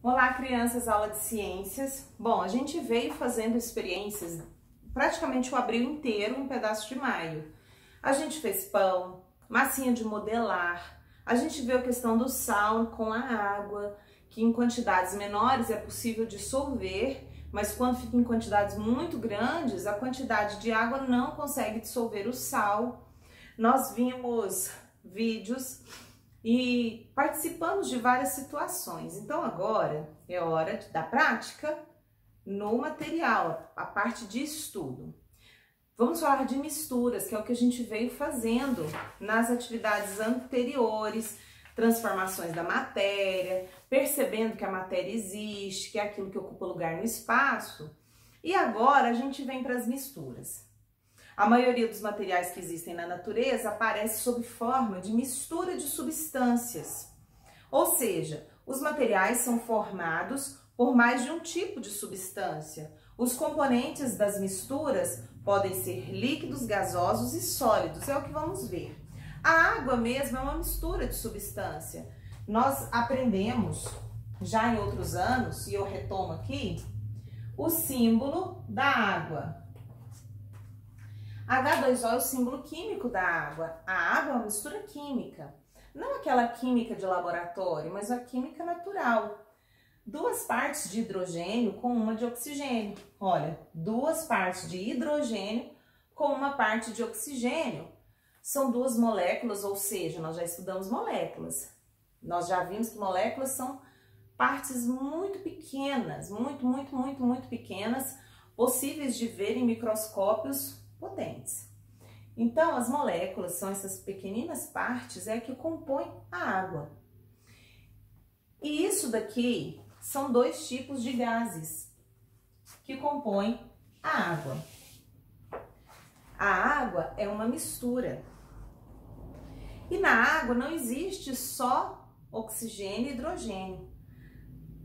Olá, crianças, aula de ciências. Bom, a gente veio fazendo experiências praticamente o abril inteiro, um pedaço de maio. A gente fez pão, massinha de modelar, a gente viu a questão do sal com a água, que em quantidades menores é possível dissolver, mas quando fica em quantidades muito grandes, a quantidade de água não consegue dissolver o sal. Nós vimos vídeos e participamos de várias situações. Então agora é hora da prática no material, a parte de estudo. Vamos falar de misturas, que é o que a gente veio fazendo nas atividades anteriores, transformações da matéria, percebendo que a matéria existe, que é aquilo que ocupa lugar no espaço. E agora a gente vem para as misturas. A maioria dos materiais que existem na natureza aparece sob forma de mistura de substâncias. Ou seja, os materiais são formados por mais de um tipo de substância. Os componentes das misturas podem ser líquidos, gasosos e sólidos, é o que vamos ver. A água mesmo é uma mistura de substância. Nós aprendemos já em outros anos, e eu retomo aqui, o símbolo da água. H2O é o símbolo químico da água. A água é uma mistura química. Não aquela química de laboratório, mas a química natural. Duas partes de hidrogênio com uma de oxigênio. Olha, duas partes de hidrogênio com uma parte de oxigênio. São duas moléculas, ou seja, nós já estudamos moléculas. Nós já vimos que moléculas são partes muito pequenas, muito pequenas, possíveis de ver em microscópios potentes. Então, as moléculas são essas pequeninas partes que compõem a água. E isso daqui são dois tipos de gases que compõem a água. A água é uma mistura. E na água não existe só oxigênio e hidrogênio.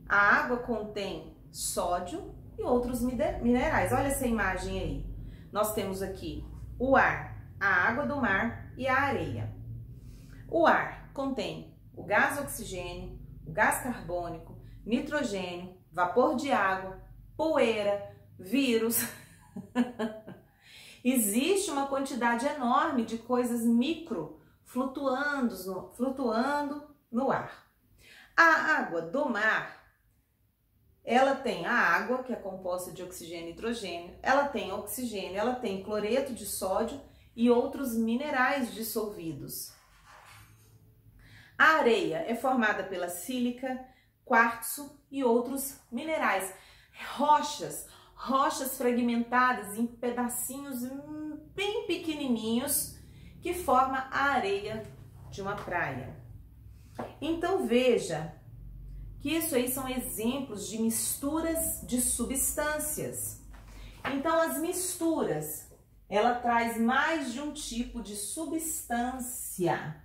A água contém sódio e outros minerais. Olha essa imagem aí. Nós temos aqui o ar, a água do mar e a areia. O ar contém o gás oxigênio, o gás carbônico, nitrogênio, vapor de água, poeira, vírus. Existe uma quantidade enorme de coisas micro flutuando no ar. A água do mar, ela tem a água, que é composta de oxigênio e hidrogênio, ela tem oxigênio, ela tem cloreto de sódio e outros minerais dissolvidos. A areia é formada pela sílica, quartzo e outros minerais. Rochas fragmentadas em pedacinhos bem pequenininhos que forma a areia de uma praia. Então veja que isso aí são exemplos de misturas de substâncias. Então as misturas, ela traz mais de um tipo de substância.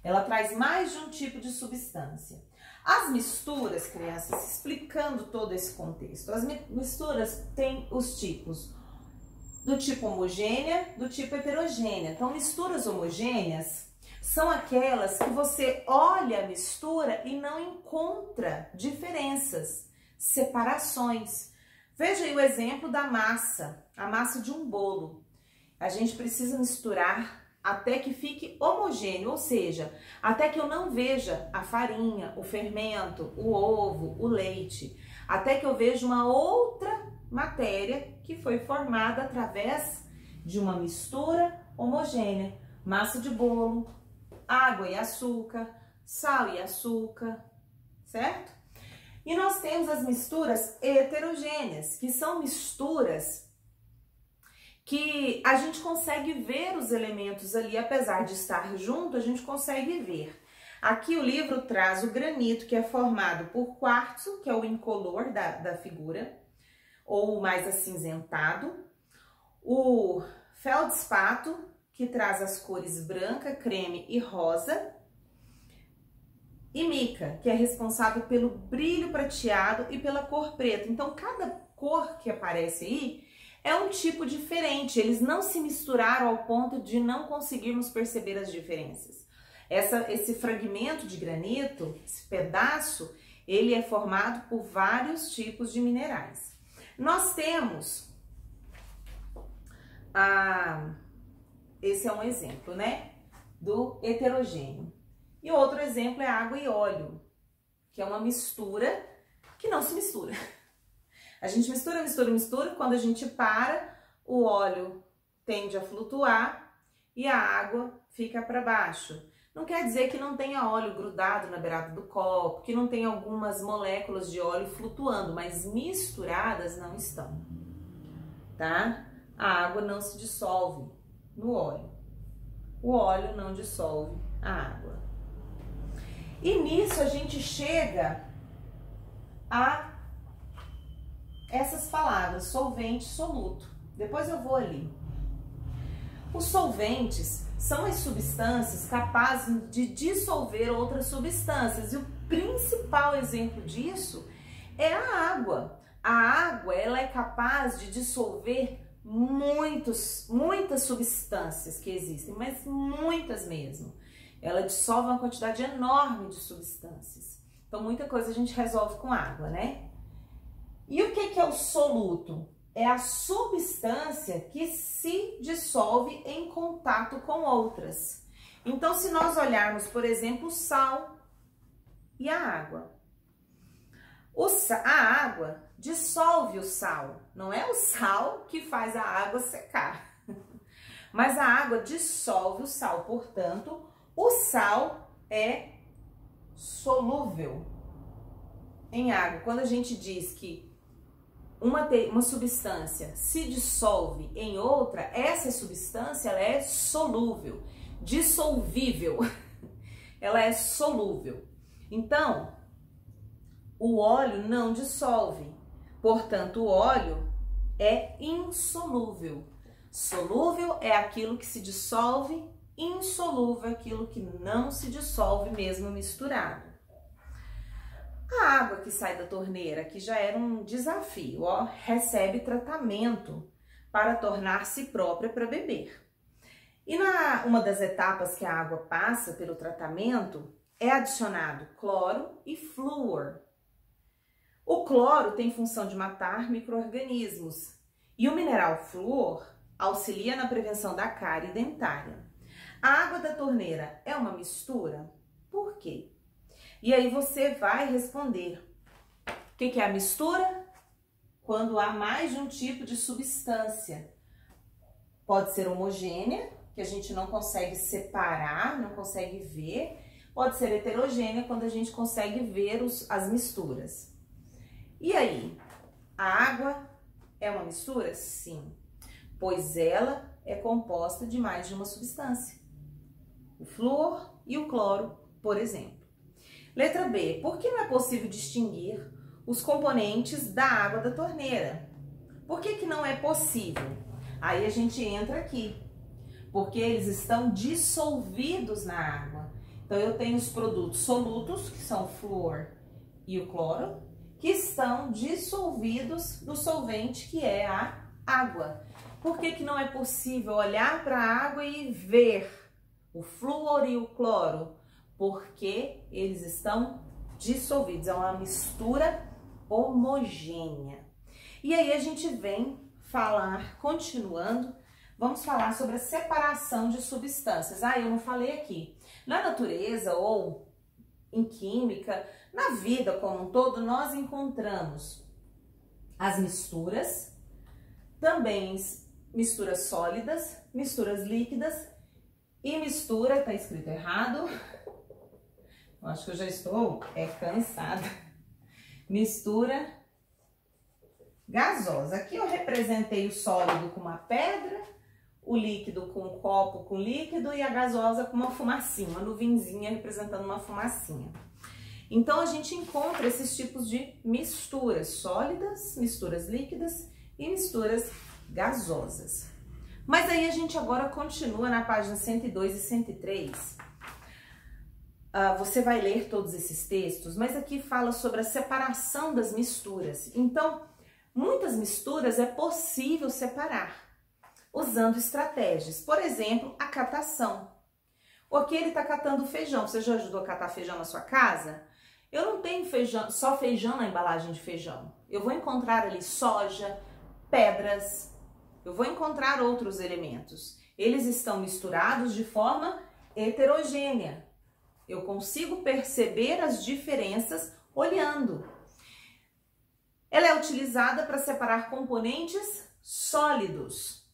Ela traz mais de um tipo de substância. As misturas, crianças, explicando todo esse contexto, as misturas têm os tipos do tipo homogênea, do tipo heterogênea. Então, misturas homogêneas são aquelas que você olha a mistura e não encontra diferenças, separações. Veja aí o exemplo da massa, a massa de um bolo. A gente precisa misturar até que fique homogêneo, ou seja, até que eu não veja a farinha, o fermento, o ovo, o leite, até que eu veja uma outra matéria que foi formada através de uma mistura homogênea. Massa de bolo, água e açúcar, sal e açúcar, certo? E nós temos as misturas heterogêneas, que são misturas que a gente consegue ver os elementos ali, apesar de estar junto, a gente consegue ver. Aqui o livro traz o granito, que é formado por quartzo, que é o incolor da figura, ou mais acinzentado, o feldspato, que traz as cores branca, creme e rosa, e mica, que é responsável pelo brilho prateado e pela cor preta. Então, cada cor que aparece aí é um tipo diferente, eles não se misturaram ao ponto de não conseguirmos perceber as diferenças. Esse fragmento de granito, esse pedaço, ele é formado por vários tipos de minerais. Nós temos, esse é um exemplo, né, do heterogêneo. E outro exemplo é água e óleo, que é uma mistura que não se mistura. A gente mistura, mistura, mistura, quando a gente para, o óleo tende a flutuar e a água fica para baixo. Não quer dizer que não tenha óleo grudado na beirada do copo, que não tenha algumas moléculas de óleo flutuando, mas misturadas não estão, tá? A água não se dissolve no óleo, o óleo não dissolve a água. E nisso a gente chega a essas palavras, solvente, soluto. Depois eu vou ali. Os solventes são as substâncias capazes de dissolver outras substâncias. E o principal exemplo disso é a água. A água, ela é capaz de dissolver muitas substâncias que existem, mas muitas mesmo. Ela dissolve uma quantidade enorme de substâncias. Então, muita coisa a gente resolve com água, né? E o que é o soluto? É a substância que se dissolve em contato com outras. Então, se nós olharmos, por exemplo, o sal e a água. A água dissolve o sal. Não é o sal que faz a água secar. Mas a água dissolve o sal. Portanto, o sal é solúvel em água. Quando a gente diz que uma substância se dissolve em outra, essa substância ela é solúvel, dissolvível, ela é solúvel. Então, o óleo não dissolve, portanto, o óleo é insolúvel. Solúvel é aquilo que se dissolve, insolúvel é aquilo que não se dissolve mesmo misturado. A água que sai da torneira, que já era um desafio, ó, recebe tratamento para tornar-se própria para beber. E uma das etapas que a água passa pelo tratamento é adicionado cloro e flúor. O cloro tem função de matar micro-organismos e o mineral flúor auxilia na prevenção da cárie dentária. A água da torneira é uma mistura? Por quê? E aí você vai responder. O que é a mistura? Quando há mais de um tipo de substância. Pode ser homogênea, que a gente não consegue separar, não consegue ver. Pode ser heterogênea, quando a gente consegue ver as misturas. E aí, a água é uma mistura? Sim, pois ela é composta de mais de uma substância. O flúor e o cloro, por exemplo. Letra B. Por que não é possível distinguir os componentes da água da torneira? Por que não é possível? Aí a gente entra aqui. Porque eles estão dissolvidos na água. Então, eu tenho os produtos solutos, que são o flúor e o cloro, que estão dissolvidos no solvente, que é a água. Por que não é possível olhar para a água e ver o flúor e o cloro? Porque eles estão dissolvidos, é uma mistura homogênea. E aí a gente vem falar, continuando, vamos falar sobre a separação de substâncias. Eu não falei aqui. Na natureza ou em química, na vida como um todo, nós encontramos as misturas, também misturas sólidas, misturas líquidas e mistura, tá escrito errado, eu acho que eu já estou cansada, mistura gasosa. Aqui eu representei o sólido com uma pedra, o líquido com um copo com líquido e a gasosa com uma fumacinha, uma nuvenzinha representando uma fumacinha. Então, a gente encontra esses tipos de misturas sólidas, misturas líquidas e misturas gasosas. Mas aí a gente agora continua na página 102 e 103. Você vai ler todos esses textos, mas aqui fala sobre a separação das misturas. Então, muitas misturas é possível separar usando estratégias. Por exemplo, a catação. Ou aqui ele tá catando feijão. Você já ajudou a catar feijão na sua casa? Eu não tenho feijão, só feijão na embalagem de feijão. Eu vou encontrar ali soja, pedras, eu vou encontrar outros elementos. Eles estão misturados de forma heterogênea. Eu consigo perceber as diferenças olhando. Ela é utilizada para separar componentes sólidos.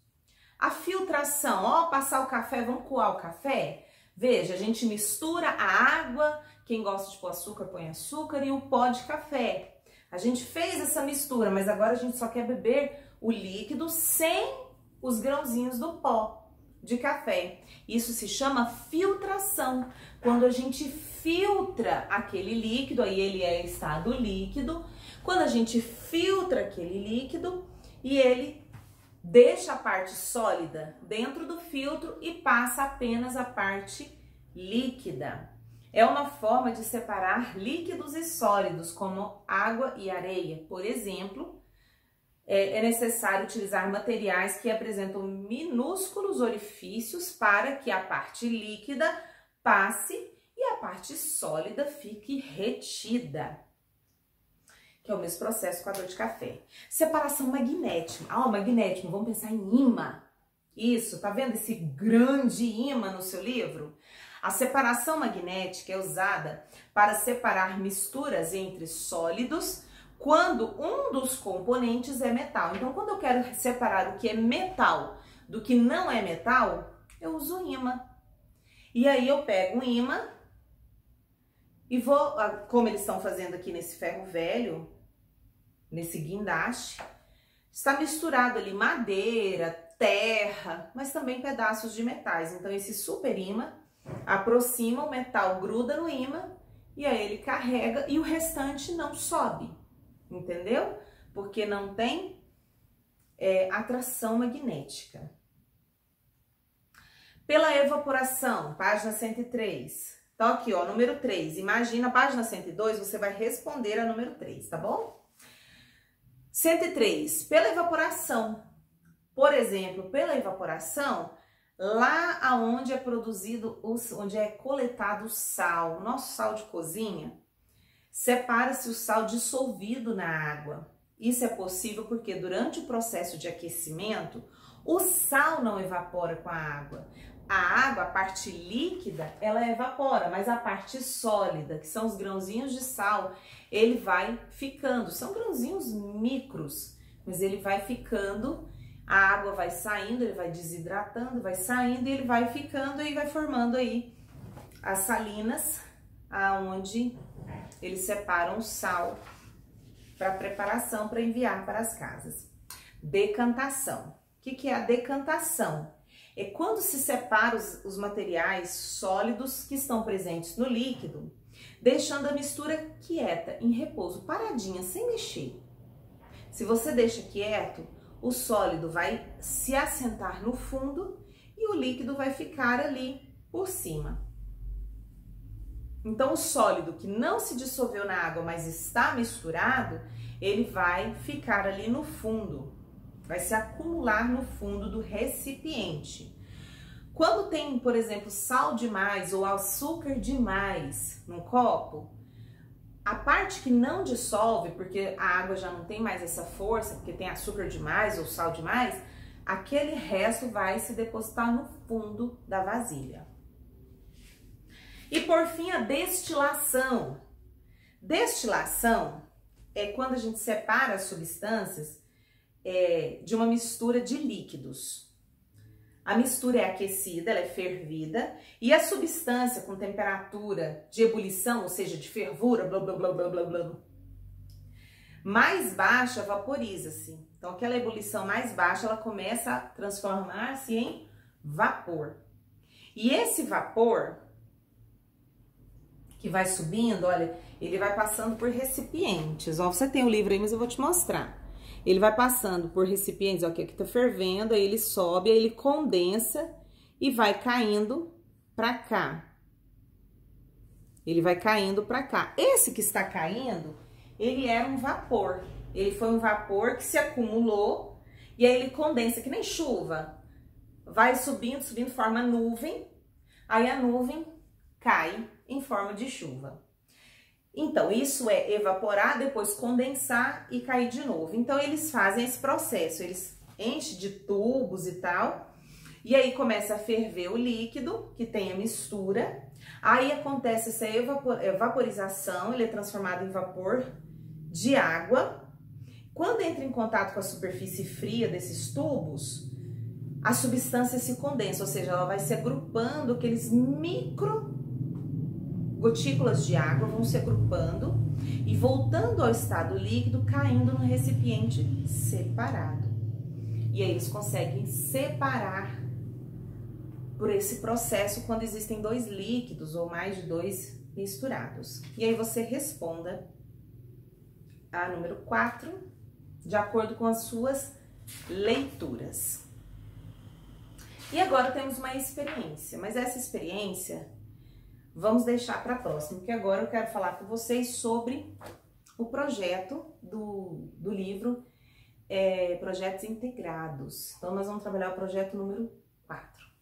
A filtração, ó, passar o café, vamos coar o café? Veja, a gente mistura a água, quem gosta de pôr açúcar, põe açúcar, e o pó de café. A gente fez essa mistura, mas agora a gente só quer beber o líquido sem os grãozinhos do pó de café. Isso se chama filtração. Quando a gente filtra aquele líquido, aí ele é estado líquido. Quando a gente filtra aquele líquido e ele deixa a parte sólida dentro do filtro e passa apenas a parte líquida. É uma forma de separar líquidos e sólidos, como água e areia. Por exemplo, é necessário utilizar materiais que apresentam minúsculos orifícios para que a parte líquida passe e a parte sólida fique retida, que é o mesmo processo com a dor de café. Separação magnética. Ah, o magnético, vamos pensar em ímã. Isso, tá vendo esse grande ímã no seu livro? A separação magnética é usada para separar misturas entre sólidos quando um dos componentes é metal. Então, quando eu quero separar o que é metal do que não é metal, eu uso ímã. E aí eu pego um ímã e vou, como eles estão fazendo aqui nesse ferro velho, nesse guindaste, está misturado ali madeira, terra, mas também pedaços de metais. Então, esse super ímã aproxima, o metal gruda no ímã e aí ele carrega e o restante não sobe, entendeu? Porque não tem atração magnética. Pela evaporação, página 103. Então aqui, ó, número 3. Imagina, página 102, você vai responder a número 3, tá bom? 103. Pela evaporação. Por exemplo, pela evaporação, lá aonde é produzido, onde é coletado o sal, o nosso sal de cozinha, separa-se o sal dissolvido na água. Isso é possível porque durante o processo de aquecimento, o sal não evapora com a água. A água, a parte líquida, ela evapora, mas a parte sólida, que são os grãozinhos de sal, ele vai ficando. São grãozinhos micros, mas ele vai ficando. A água vai saindo, ele vai desidratando, vai saindo e ele vai ficando e vai formando aí as salinas, aonde eles separam o sal para preparação, para enviar para as casas. Decantação. O que é a decantação? É quando se separa os materiais sólidos que estão presentes no líquido, deixando a mistura quieta, em repouso, paradinha, sem mexer. Se você deixa quieto, o sólido vai se assentar no fundo e o líquido vai ficar ali por cima. Então, o sólido que não se dissolveu na água, mas está misturado, ele vai ficar ali no fundo, vai se acumular no fundo do recipiente. Quando tem, por exemplo, sal demais ou açúcar demais num copo, a parte que não dissolve, porque a água já não tem mais essa força, porque tem açúcar demais ou sal demais, aquele resto vai se depositar no fundo da vasilha. E por fim, a destilação. Destilação é quando a gente separa as substâncias de uma mistura de líquidos. A mistura é aquecida, ela é fervida, e a substância com temperatura de ebulição, ou seja, de fervura, blá, blá, blá, blá, blá, blá, mais baixa, vaporiza-se. Então, aquela ebulição mais baixa, ela começa a transformar-se em vapor. E esse vapor que vai subindo, olha, ele vai passando por recipientes. Ó, você tem o livro aí, mas eu vou te mostrar. Ele vai passando por recipientes, ó, que aqui tá fervendo, aí ele sobe, aí ele condensa e vai caindo pra cá. Ele vai caindo pra cá. Esse que está caindo, ele era um vapor. Ele foi um vapor que se acumulou e aí ele condensa, que nem chuva. Vai subindo, subindo, forma nuvem. aí a nuvem cai em forma de chuva. Então, isso é evaporar, depois condensar e cair de novo. Então, eles fazem esse processo, eles enchem de tubos e tal, e aí começa a ferver o líquido, que tem a mistura, aí acontece essa vaporização, ele é transformado em vapor de água. Quando entra em contato com a superfície fria desses tubos, a substância se condensa, ou seja, ela vai se agrupando, aqueles micro gotículas de água vão se agrupando e voltando ao estado líquido, caindo no recipiente separado. E aí eles conseguem separar por esse processo quando existem dois líquidos ou mais de dois misturados. E aí você responda a número 4, de acordo com as suas leituras. E agora temos uma experiência, mas essa experiência vamos deixar para a próxima, porque agora eu quero falar com vocês sobre o projeto do livro Projetos Integrados. Então, nós vamos trabalhar o projeto número 4.